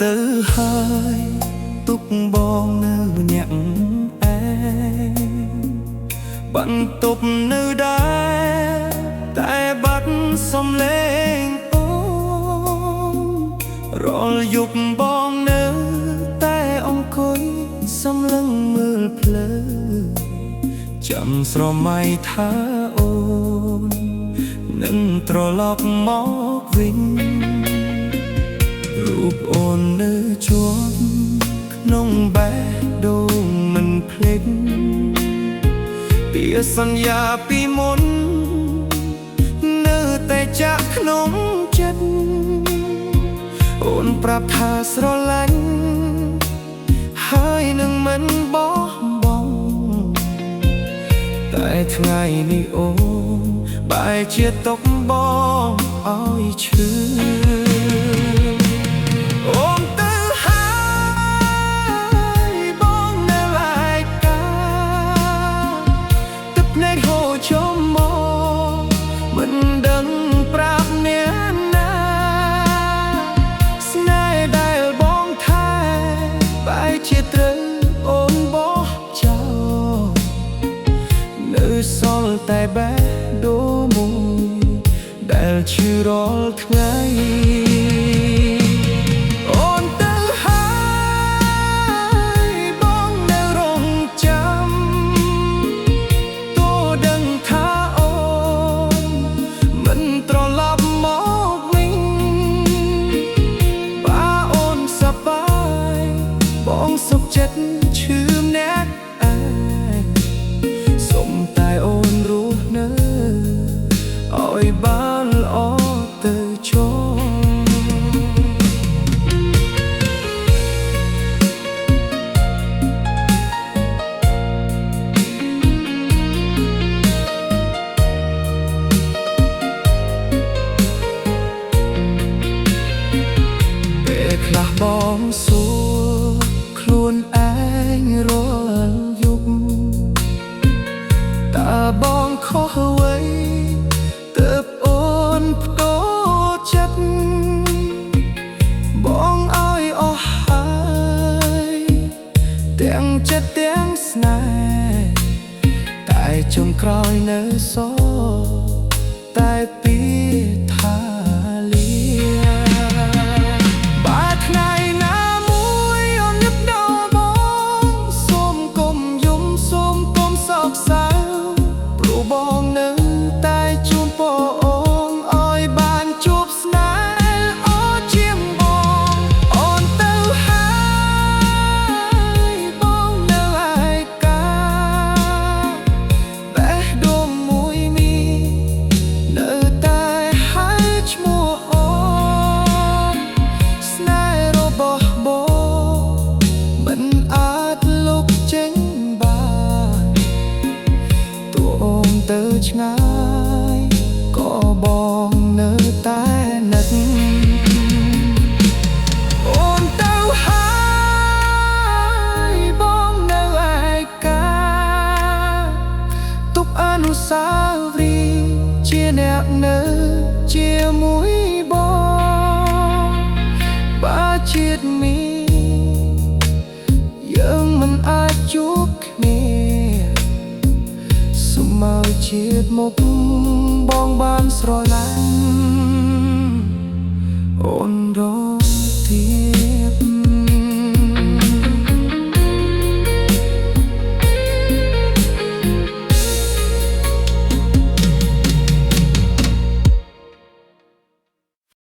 ទៅហើយទុកបងនៅញាក់ឯងបន្ទប់នៅដែរតែបាត់សំឡេងអូនរាល់យប់បងនៅតែអង្គុយសម្លឹងមើលភ្លើចាំស្រមៃថាអូននឹងត្រឡប់មកវិញរូបអូននៅជាប់ក្នុងបេះដូងមិនភ្លេចពីសន្យាពីមុននៅតែចាក់ក្នុងចិត្តអូនប្រាប់ថាស្រឡាញ់ហើយនឹងមិនបោះបង់តែថ្ងៃនេះអូនបែរជាຕົកបងឲ្យឈឺអូនទៅហើយបងនៅឯកាទឹកភ្នែកហូរចូលមកមិនដឹងប្រាប់អ្នកណាស្នេហ៍ដែលបងថែបែរជាត្រូវអូនបោះចោលនៅសល់តែបេះដូងមួយដែលឈឺរាល់ថ្ងៃអូនទៅហើយបងនៅរងចាំទោះដឹងថាអូនមិនត្រឡប់មកវិញបើអូនសប្បាយបងសុខចិត្តឈឺម្នាក់ឯងសុំតែអូនរស់នៅឲ្យបានល្អទៅចុះពេលខ្លះបងសួរខ្លួនឯងរាល់យប់តើបងខុសអ្វីទើបអូនផ្ដោចិត្តបងឲ្យអស់ហើយទាំងចិត្តទាំងស្នេហ៍តែចុងក្រោយនៅសល់តែពាក្យថាលាបើថ្ងៃណាមួយអូននឹកដល់បងសូមកុំយំសូមកុំសោកសៅព្រោះបងនៅតែជួបអូនឲ្យបានជួបស្នេហ៍អូជាងបងអូនទៅហើយបងនៅឯកាបេះដូងមួយនេះនៅតែហៅឈ្មោះអូនស្នេហ៍របស់បងមិនអាចលុបចេញបានទោះអូនទៅឆ្ងាយក៏បងនៅតែនឹកអូនទៅហើយបងនៅឯកាទុកអនុស្សាវរីយ៍ជាអ្នកនៅជាមួយបងបើជាតិមានយើងមិនអាចជួបគ្នាសុំឲ្យជាតិមុខបងបានស្រ